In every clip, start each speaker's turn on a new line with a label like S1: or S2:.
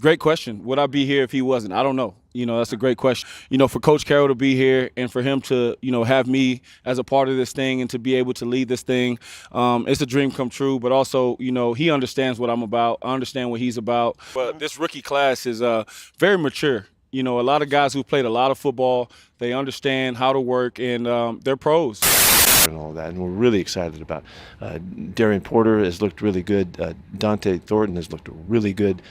S1: Great question. Would I be here if he wasn't? I don't know. That's a great question. For Coach Carroll to be here and for him to, have me as a part of this thing and to be able to lead this thing, it's a dream come true. But also, he understands what I'm about. I understand what he's about. But this rookie class is very mature. A lot of guys who played a lot of football, they understand how to work, and they're pros.
S2: And all that, and we're really excited about Darian Porter has looked really good. Dante Thornton has looked really good.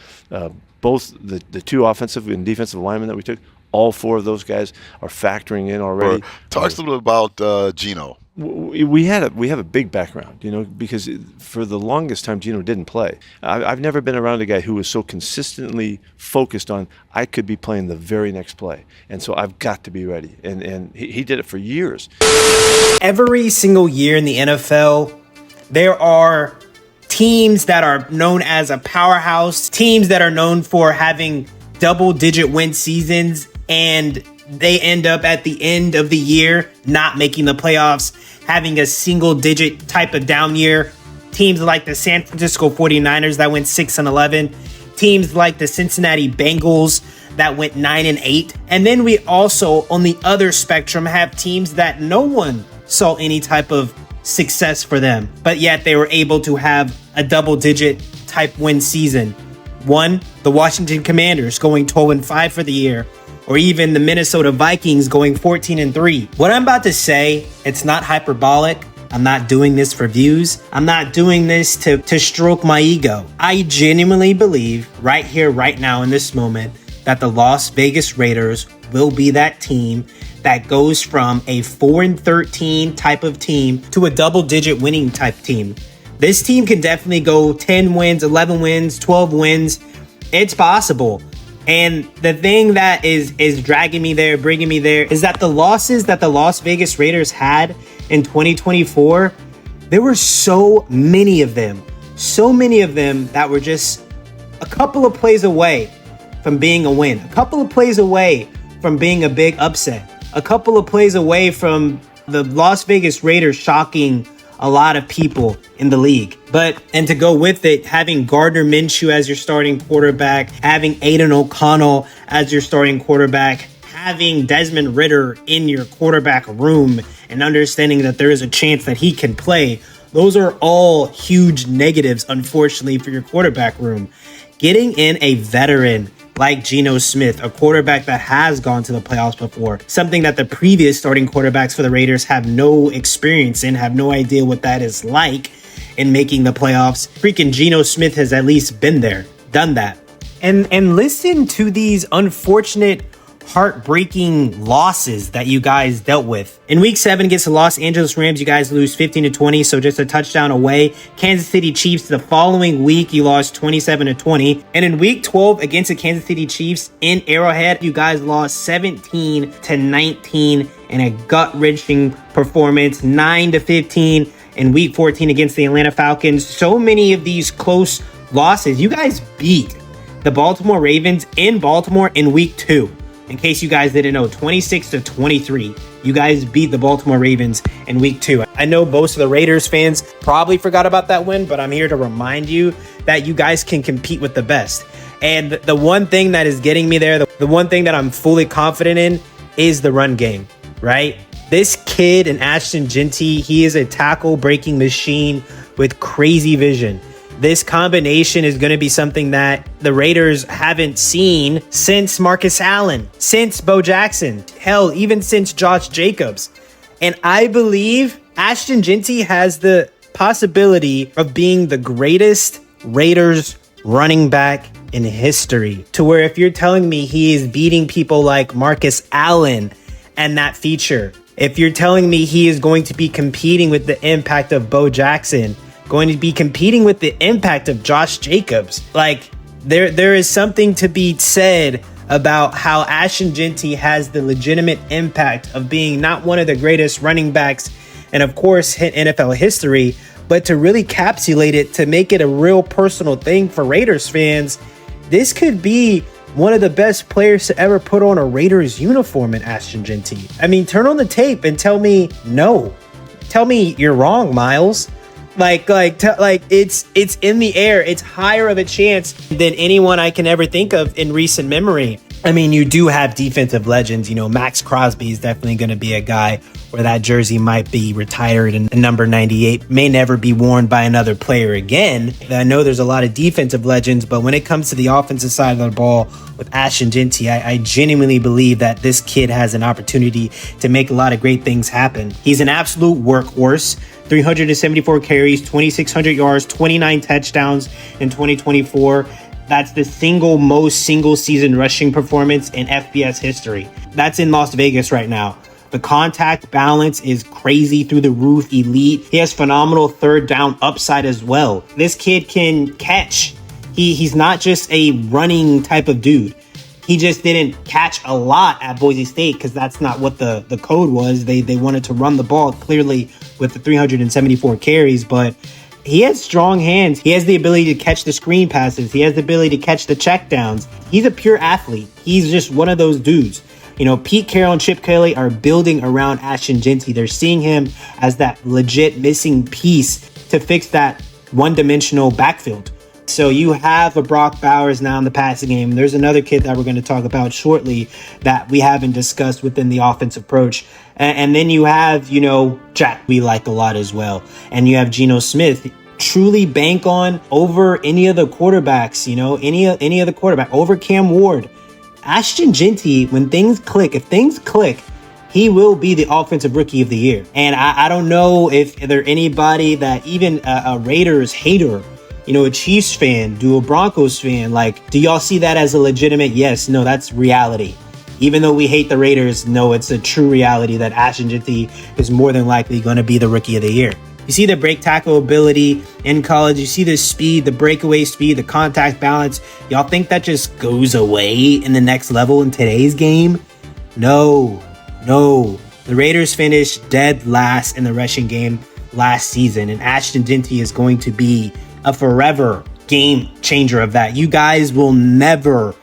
S2: Both the two offensive and defensive linemen that we took, all four of those guys are factoring in already.
S3: Talk us a little about Gino.
S2: We have a big background, because for the longest time Gino didn't play. I've never been around a guy who was so consistently focused on I could be playing the very next play, and so I've got to be ready. And he did it for years.
S4: Every single year in the NFL, there are teams that are known as a powerhouse, teams that are known for having double-digit win seasons, and they end up at the end of the year not making the playoffs, having a single-digit type of down year. Teams like the San Francisco 49ers that went 6-11, teams like the Cincinnati Bengals that went 9-8. And then we also, on the other spectrum, have teams that no one saw any type of success for them, but yet they were able to have a double-digit type win season. One, the Washington Commanders going 12-5 for the year, or even the Minnesota Vikings going 14-3. What I'm about to say, it's not hyperbolic. I'm not doing this for views. I'm not doing this to stroke my ego. I genuinely believe right here, right now, in this moment, that the Las Vegas Raiders will be that team that goes from a 4-13 type of team to a double-digit winning type team. This team can definitely go 10 wins, 11 wins, 12 wins. It's possible. And the thing that is dragging me there, bringing me there, is that the losses that the Las Vegas Raiders had in 2024, there were so many of them that were just a couple of plays away from being a win, a couple of plays away from being a big upset, a couple of plays away from the Las Vegas Raiders shocking a lot of people in the league. And to go with it, having Gardner Minshew as your starting quarterback, having Aiden O'Connell as your starting quarterback, having Desmond Ridder in your quarterback room, and understanding that there is a chance that he can play, those are all huge negatives, unfortunately, for your quarterback room. Getting in a veteran like Geno Smith, a quarterback that has gone to the playoffs before, something that the previous starting quarterbacks for the Raiders have no experience in, have no idea what that is like in making the playoffs. Freaking Geno Smith has at least been there, done that. And listen to these unfortunate, heartbreaking losses that you guys dealt with. In week 7 against the Los Angeles Rams, you guys lose 15-20, so just a touchdown away. Kansas City Chiefs, the following week, you lost 27-20. And in week 12 against the Kansas City Chiefs in Arrowhead, you guys lost 17-19 in a gut-wrenching performance, 9-15 in week 14 against the Atlanta Falcons. So many of these close losses. You guys beat the Baltimore Ravens in Baltimore in week 2. In case you guys didn't know, 26-23. You guys beat the Baltimore Ravens in week 2. I know most of the Raiders fans probably forgot about that win, but I'm here to remind you that you guys can compete with the best. And the one thing that is getting me there, the one thing that I'm fully confident in is the run game, right? This kid in Ashton Jeanty, he is a tackle-breaking machine with crazy vision. This combination is going to be something that the Raiders haven't seen since Marcus Allen, since Bo Jackson, hell, even since Josh Jacobs. And I believe Ashton Jeanty has the possibility of being the greatest Raiders running back in history. To where if you're telling me he is beating people like Marcus Allen and that feature, if you're telling me he is going to be competing with the impact of Bo Jackson, going to be competing with the impact of Josh Jacobs. Like, there is something to be said about how Ashton Jeanty has the legitimate impact of being not one of the greatest running backs and, of course, hit NFL history, but to really capsulate it, to make it a real personal thing for Raiders fans. This could be one of the best players to ever put on a Raiders uniform in Ashton Jeanty. I mean, turn on the tape and tell me no. Tell me you're wrong, Miles. It's in the air. It's higher of a chance than anyone I can ever think of in recent memory. I mean, you do have defensive legends. Max Crosby is definitely going to be a guy where that jersey might be retired, and number 98 may never be worn by another player again. I know there's a lot of defensive legends, but when it comes to the offensive side of the ball with Ashton Jeanty, I genuinely believe that this kid has an opportunity to make a lot of great things happen. He's an absolute workhorse. 374 carries, 2,600 yards, 29 touchdowns in 2024. That's the single season rushing performance in FBS history. That's in Las Vegas right now. The contact balance is crazy through the roof, elite. He has phenomenal third down upside as well. This kid can catch. He's not just a running type of dude. He just didn't catch a lot at Boise State because that's not what the code was. They wanted to run the ball clearly with the 374 carries, but he has strong hands. He has the ability to catch the screen passes. He has the ability to catch the checkdowns. He's a pure athlete. He's just one of those dudes. Pete Carroll and Chip Kelly are building around Ashton Jeanty. They're seeing him as that legit missing piece to fix that one-dimensional backfield. So you have a Brock Bowers now in the passing game. There's another kid that we're going to talk about shortly that we haven't discussed within the offensive approach. And then you have, Jack we like a lot as well. And you have Geno Smith. Truly bank on over any of the quarterbacks, any other quarterback, over Cam Ward. Ashton Jeanty, when things click, if things click, he will be the offensive rookie of the year. And I don't know if there anybody that even a Raiders hater, a Chiefs fan, a Broncos fan, do y'all see that as a legitimate yes? No, that's reality. Even though we hate the Raiders, no, it's a true reality that Ashton Jeanty is more than likely going to be the rookie of the year. You see the break tackle ability in college. You see the speed, the breakaway speed, the contact balance. Y'all think that just goes away in the next level in today's game? No. The Raiders finished dead last in the rushing game last season, and Ashton Jeanty is going to be a forever game changer of that. You guys will never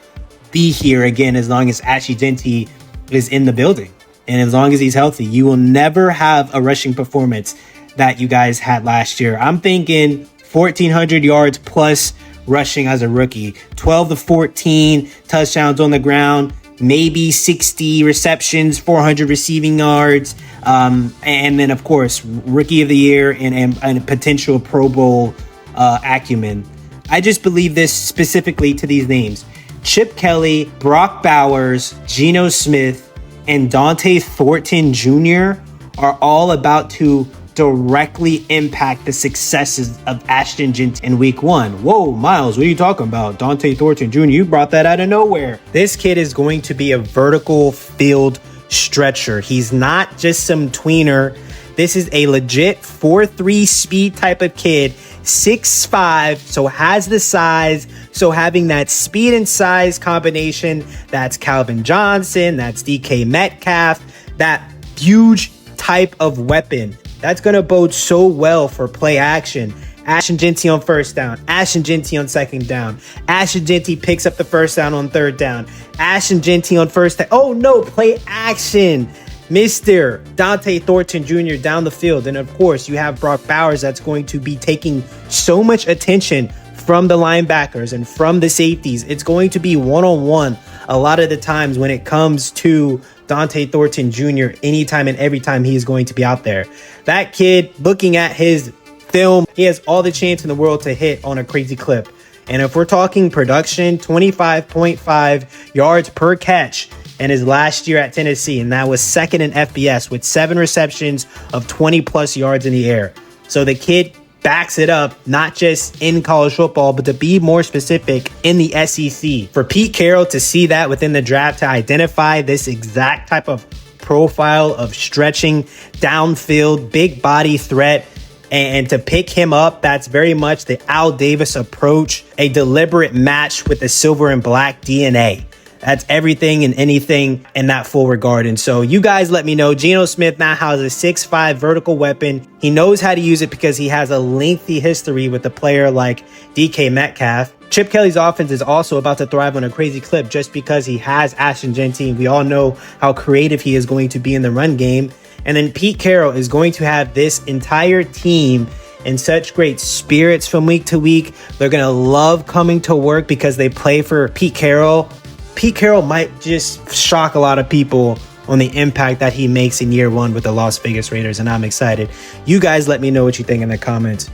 S4: be here again as long as Ashton Jeanty is in the building. And as long as he's healthy, you will never have a rushing performance that you guys had last year. I'm thinking 1,400 yards plus rushing as a rookie, 12 to 14 touchdowns on the ground, maybe 60 receptions, 400 receiving yards, and then, of course, rookie of the year and potential Pro Bowl acumen. I just believe this specifically to these names. Chip Kelly, Brock Bowers, Geno Smith, and Dante Thornton Jr. are all about to directly impact the successes of Ashton Jeanty in week 1. Whoa, Miles, what are you talking about? Dante Thornton Jr., you brought that out of nowhere. This kid is going to be a vertical field stretcher. He's not just some tweener. This is a legit 4.3 speed type of kid, 6'5", so has the size. So having that speed and size combination, that's Calvin Johnson, that's DK Metcalf, that huge type of weapon. That's going to bode so well for play action. Ashton Jeanty on first down. Ashton Jeanty on second down. Ashton Jeanty picks up the first down on third down. Ashton Jeanty on first down. Oh no, play action. Mr. Dante Thornton Jr. down the field. And of course, you have Brock Bowers that's going to be taking so much attention from the linebackers and from the safeties. It's going to be one-on-one a lot of the times when it comes to Dante Thornton Jr. anytime and every time he is going to be out there. That kid, looking at his film, he has all the chance in the world to hit on a crazy clip. And if we're talking production, 25.5 yards per catch in his last year at Tennessee, and that was second in FBS with 7 receptions of 20 plus yards in the air. So the kid backs it up, not just in college football, but to be more specific in the SEC. For Pete Carroll to see that within the draft, to identify this exact type of profile of stretching downfield, big body threat, and to pick him up, that's very much the Al Davis approach, a deliberate match with the silver and black DNA. That's everything and anything in that full regard. And so you guys let me know. Geno Smith now has a 6'5" vertical weapon. He knows how to use it because he has a lengthy history with a player like DK Metcalf. Chip Kelly's offense is also about to thrive on a crazy clip just because he has Ashton Jeanty. We all know how creative he is going to be in the run game. And then Pete Carroll is going to have this entire team in such great spirits from week to week. They're going to love coming to work because they play for Pete Carroll. Pete Carroll might just shock a lot of people on the impact that he makes in year one with the Las Vegas Raiders, and I'm excited. You guys let me know what you think in the comments.